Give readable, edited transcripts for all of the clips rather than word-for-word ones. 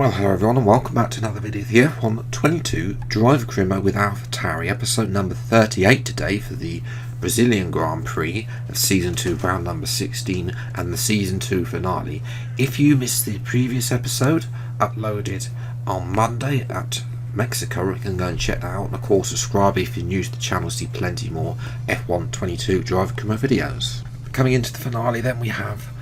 Well, hello everyone and welcome back to another video here on 22 Driver Career Mode with Alpha Tauri, episode number 38 today for the Brazilian Grand Prix of Season 2, round number 16 and the Season 2 finale. If you missed the previous episode, uploaded on Monday at Mexico, you can go and check that out, and of course subscribe if you're new to the channel to see plenty more F1 22 Driver Career Mode videos. Coming into the finale then we have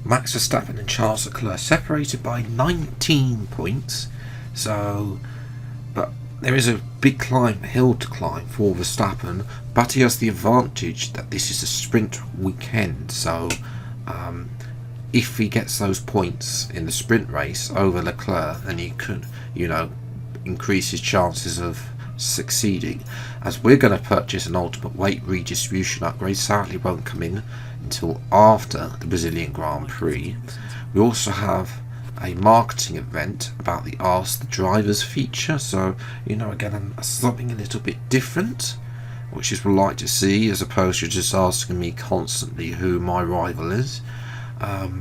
Max Verstappen and Charles Leclerc separated by 19 points, but there is a big hill to climb for Verstappen, but he has the advantage that this is a sprint weekend, so if he gets those points in the sprint race over Leclerc, then he could, increase his chances of succeeding. As we're going to purchase an ultimate weight redistribution upgrade, sadly won't come in until after the Brazilian Grand Prix. We also have a marketing event about the Ask the Drivers feature, so again something a little bit different, which is what I like to see, as opposed to just asking me constantly who my rival is. As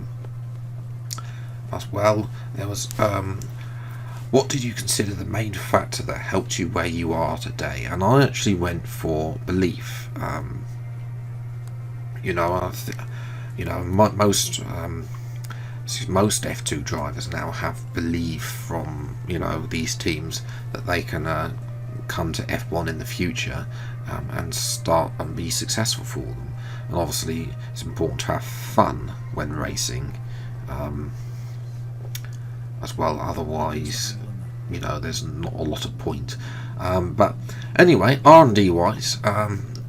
well, there was what did you consider the main factor that helped you where you are today? And I actually went for belief. Most F2 drivers now have belief from these teams that they can come to F1 in the future and start and be successful for them. And obviously, it's important to have fun when racing. As well, otherwise there's not a lot of point. But anyway, R&D wise,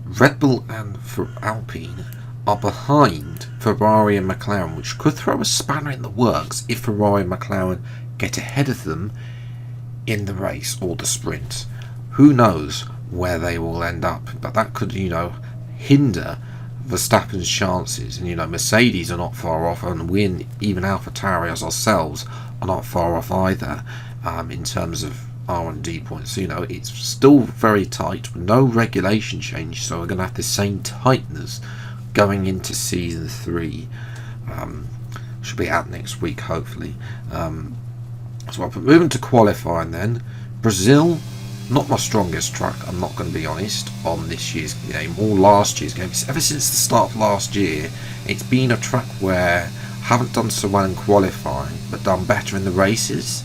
Red Bull and Alpine are behind Ferrari and McLaren, which could throw a spanner in the works if Ferrari and McLaren get ahead of them in the race or the sprint. Who knows where they will end up, but that could hinder Verstappen's chances. And Mercedes are not far off, and we, even Alpha Tauri as ourselves, are not far off either in terms of R&D points. It's still very tight with no regulation change, so we're going to have the same tightness going into season 3. Should be out next week hopefully. But moving to qualifying then, Brazil, not my strongest track, I'm not going to be honest, on this year's game or last year's game. Ever since the start of last year, it's been a track where I haven't done so well in qualifying, but done better in the races.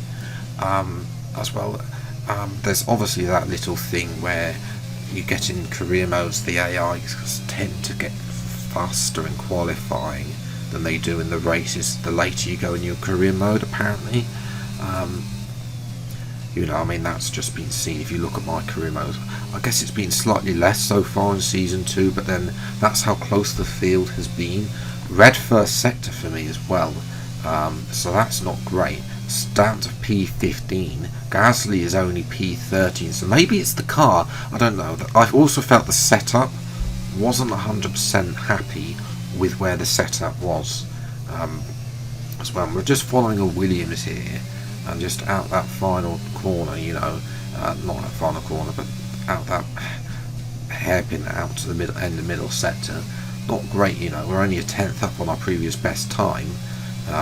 As well, there's obviously that little thing where you get in career modes, the AI tend to get faster in qualifying than they do in the races the later you go in your career mode, apparently. That's just been seen. If you look at my career mode, I guess it's been slightly less so far in season 2, but then that's how close the field has been. Red first sector for me as well, so that's not great. It's down to P15. Gasly is only P13, so maybe it's the car, I don't know. I've also felt the setup wasn't 100% happy with where the setup was as well. We're just following a Williams here, and just out that final corner, not that final corner, but out that hairpin out to the middle sector. Not great, we're only a 10th up on our previous best time.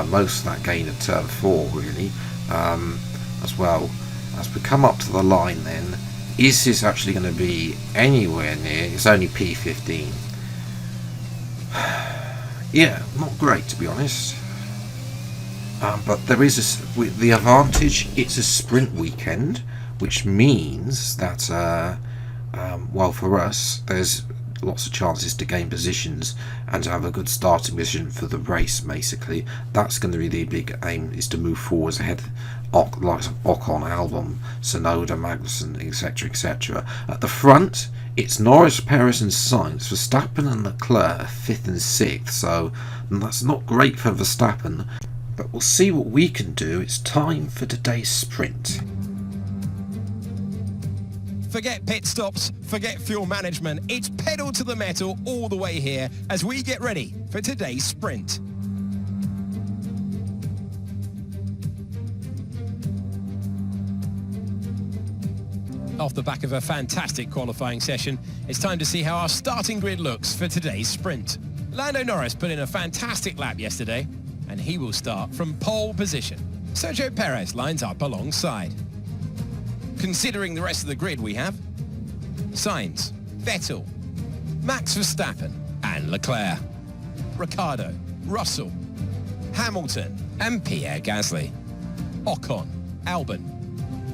Most of that gain at turn 4 really. As well, as we come up to the line then, is this actually going to be anywhere near? It's only P15. Yeah, not great to be honest. But there is the advantage. It's a sprint weekend, which means that for us, there's lots of chances to gain positions and to have a good starting position for the race. Basically, that's going to be the big aim, is to move forwards ahead, like Ocon, Albon, Tsunoda, Magnussen, etc. At the front, it's Norris, Perez and Sainz. Verstappen and Leclerc are 5th and 6th, so that's not great for Verstappen, but we'll see what we can do. It's time for today's sprint. Forget pit stops, forget fuel management. It's pedal to the metal all the way here as we get ready for today's sprint. Off the back of a fantastic qualifying session, it's time to see how our starting grid looks for today's sprint. Lando Norris put in a fantastic lap yesterday, and he will start from pole position. Sergio Perez lines up alongside. Considering the rest of the grid we have Sainz, Vettel, Max Verstappen and Leclerc, Ricciardo, Russell, Hamilton and Pierre Gasly, Ocon, Albon,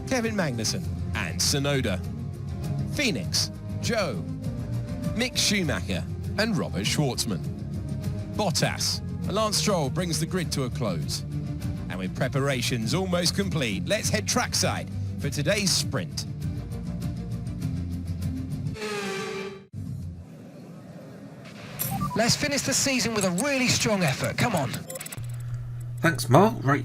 Kevin Magnussen and Tsunoda, Phoenix, Joe, Mick Schumacher and Robert Schwartzman, Bottas and Lance Stroll brings the grid to a close. And with preparations almost complete, let's head trackside for today's sprint. Let's finish the season with a really strong effort. Come on. Thanks, Mark. Right,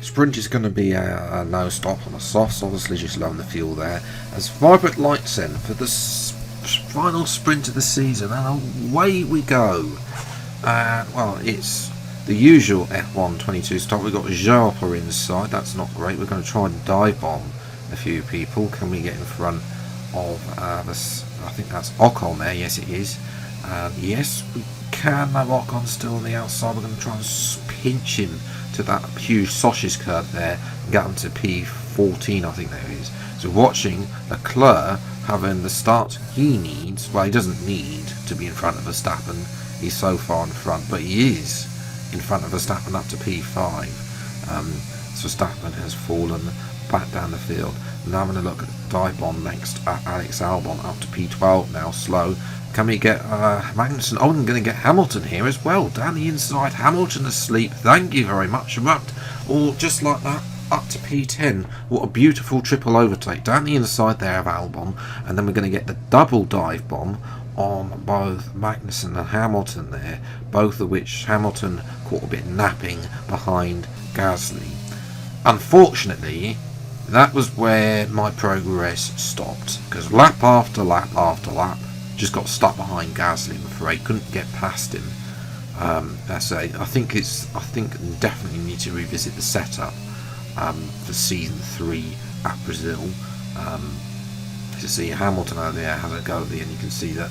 sprint is going to be a no stop on the softs, obviously just low on the fuel there. As vibrant lights in for the final sprint of the season, and away we go. Well, it's the usual F1 22 start. We've got Jarpa inside. That's not great. We're going to try and dive bomb a few people. Can we get in front of this? I think that's Ocon there. Yes, it is. Yes, we can have Ocon still on the outside. We're going to try and pinch him to that huge sausage curb there and get him to P14, I think there is. So watching Leclerc having the start he needs. Well, he doesn't need to be in front of Verstappen. He's so far in front, but he is in front of Verstappen up to P5. So Verstappen has fallen back down the field. Now I'm going to look at Dibon next at Alex Albon up to P12 now, slow. Can we get Magnussen? Oh, I'm going to get Hamilton here as well. Down the inside, Hamilton asleep. Thank you very much. Or just like that, up to P10. What a beautiful triple overtake. Down the inside there of Albon. And then we're going to get the double dive bomb on both Magnussen and Hamilton there. Both of which Hamilton caught a bit napping behind Gasly. Unfortunately, that was where my progress stopped. Because lap after lap after lap, just got stuck behind Gasly, I'm afraid. Couldn't get past him. I think definitely need to revisit the setup for season 3 at Brazil. To see Hamilton over there has a go at the end, you can see that.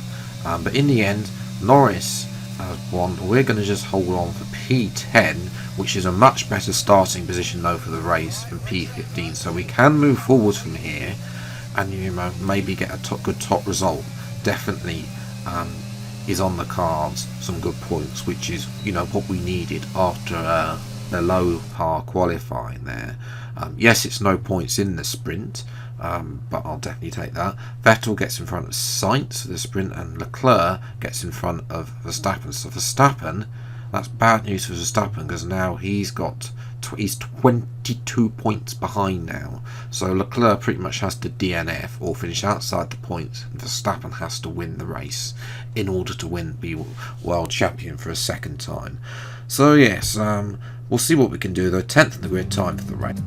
But in the end, Norris has won. We're going to just hold on for P10, which is a much better starting position though for the race than P15. So we can move forwards from here, and maybe get a good top result. Definitely is on the cards, some good points, which is what we needed after the low par qualifying there. Yes, it's no points in the sprint, but I'll definitely take that. Vettel gets in front of Sainz for the sprint, and Leclerc gets in front of Verstappen. So Verstappen, that's bad news for Verstappen, because now he's 22 points behind now. So Leclerc pretty much has to DNF or finish outside the points, and Verstappen has to win the race in order to be world champion for a second time. So yes, we'll see what we can do though. 10th in the grid, time for the race.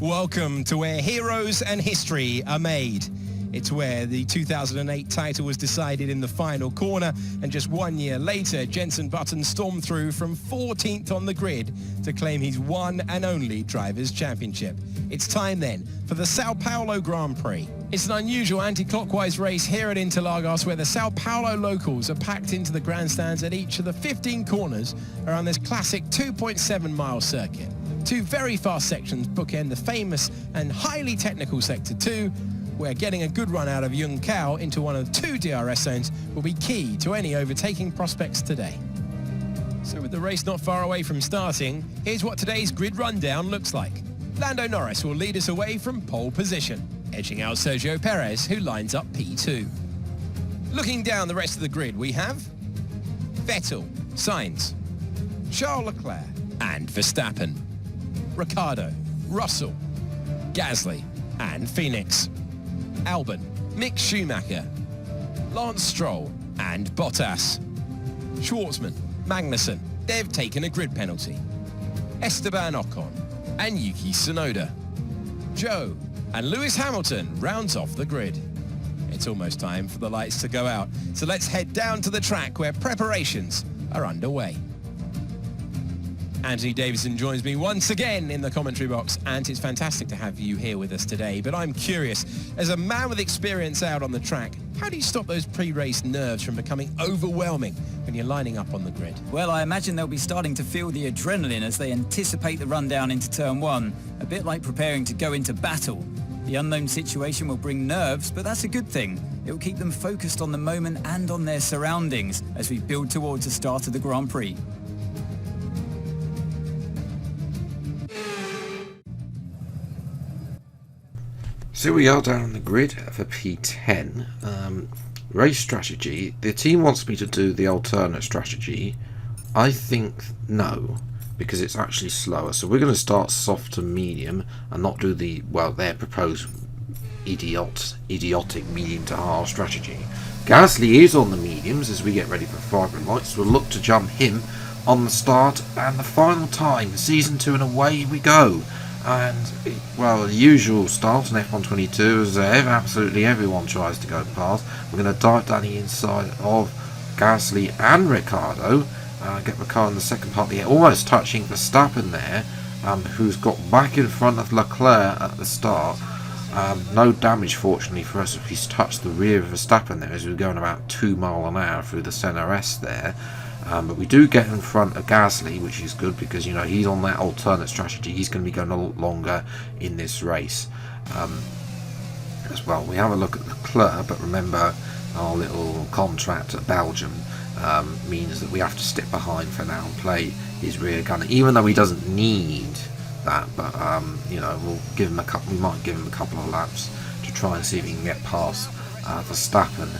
Welcome to where heroes and history are made. It's where the 2008 title was decided in the final corner, and just 1 year later, Jenson Button stormed through from 14th on the grid to claim his one and only Drivers' Championship. It's time then for the Sao Paulo Grand Prix. It's an unusual anti-clockwise race here at Interlagos, where the Sao Paulo locals are packed into the grandstands at each of the 15 corners around this classic 2.7 mile circuit. Two very fast sections bookend the famous and highly technical Sector 2, where getting a good run out of Yung Cao into one of 2 DRS zones will be key to any overtaking prospects today. So with the race not far away from starting, here's what today's grid rundown looks like. Lando Norris will lead us away from pole position, edging out Sergio Perez, who lines up P2. Looking down the rest of the grid, we have Vettel, Sainz, Charles Leclerc and Verstappen, Ricciardo, Russell, Gasly and Phoenix, Albon, Mick Schumacher, Lance Stroll and Bottas, Schwartzman, Magnussen, they've taken a grid penalty, Esteban Ocon and Yuki Tsunoda, Joe and Lewis Hamilton rounds off the grid. It's almost time for the lights to go out, so let's head down to the track where preparations are underway. Anthony Davison joins me once again in the commentary box, and it's fantastic to have you here with us today. But I'm curious, as a man with experience out on the track, how do you stop those pre-race nerves from becoming overwhelming when you're lining up on the grid? Well, I imagine they'll be starting to feel the adrenaline as they anticipate the run down into turn one, a bit like preparing to go into battle. The unknown situation will bring nerves, but that's a good thing. It will keep them focused on the moment and on their surroundings as we build towards the start of the Grand Prix. So we are down on the grid for P10. Race strategy. The team wants me to do the alternate strategy. I think no, because it's actually slower. So we're going to start soft to medium and not do the, well, their proposed idiotic medium to hard strategy. Gasly is on the mediums as we get ready for fibre lights. We'll look to jump him on the start and the final time. Season 2 and away we go. And, well, the usual start on F122 is absolutely everyone tries to go past. We're going to dive down the inside of Gasly and Ricciardo. Get Ricciardo in the second part of the air, almost touching Verstappen there, who's got back in front of Leclerc at the start. No damage, fortunately for us, if he's touched the rear of Verstappen there as we're going about 2 miles an hour through the centre S there. But we do get in front of Gasly, which is good because, you know, he's on that alternate strategy. He's going to be going a lot longer in this race as well. We have a look at Leclerc, but remember our little contract at Belgium means that we have to stick behind for now and play his rear gunner, even though he doesn't need that. But you know, we'll give him a couple. We might give him a couple of laps to try and see if he can get past Verstappen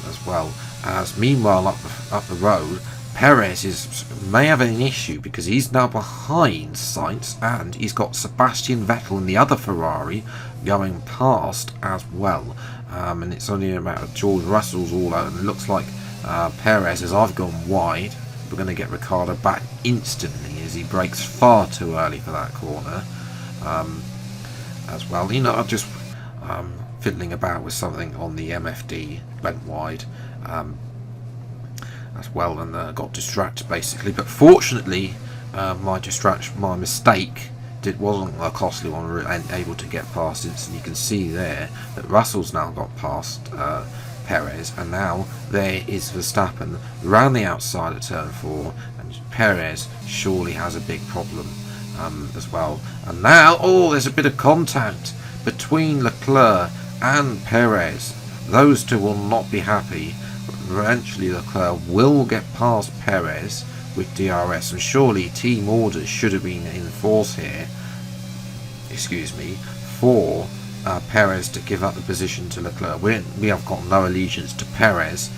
as well. As meanwhile, up the road, Perez may have an issue because he's now behind Sainz and he's got Sebastian Vettel in the other Ferrari going past as well. And it's only about George Russell's all out, and it looks like Perez, as I've gone wide, we're going to get Ricciardo back instantly as he brakes far too early for that corner as well. You know, I'm just fiddling about with something on the MFD, went wide as well, and got distracted basically. But fortunately, my mistake wasn't a costly one. We were able to get past it, and you can see there that Russell's now got past Perez, and now there is Verstappen around the outside of turn 4, and Perez surely has a big problem as well. And now, there's a bit of contact between Leclerc and Perez. Those two will not be happy. Eventually Leclerc will get past Perez with DRS, and surely team orders should have been in force here, for Perez to give up the position to Leclerc. We have got no allegiance to Perez,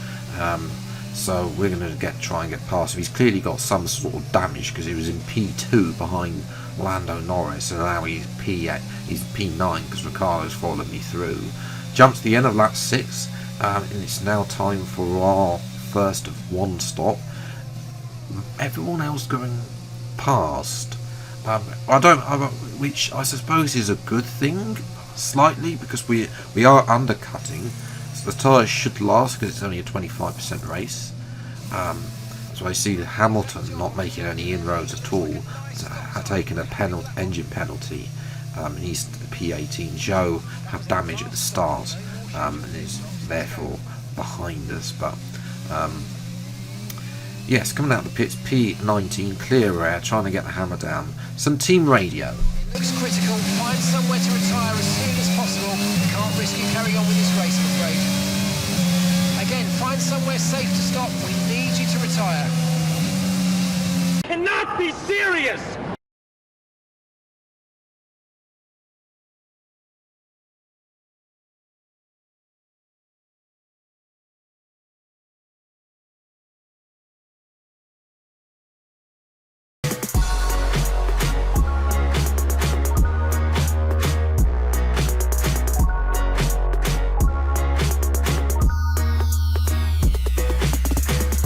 so we're going to try and get past him. He's clearly got some sort of damage because he was in P2 behind Lando Norris, and now he's P9 because Ricciardo's followed me through. Jump to the end of lap 6, and it's now time for our first of one stop. Everyone else going past, which I suppose is a good thing slightly, because we are undercutting, so the tyres should last because it's only a 25% race. So I see Hamilton not making any inroads at all, taking a engine penalty, and he's P18. Zhou had damage at the start and is therefore behind us. But yes, coming out of the pits, P19, clear air, trying to get the hammer down. Some team radio. Looks critical. Find somewhere to retire as soon as possible. Can't risk you carrying on with this race, I'm afraid. Again, find somewhere safe to stop. We need you to retire. Cannot be serious!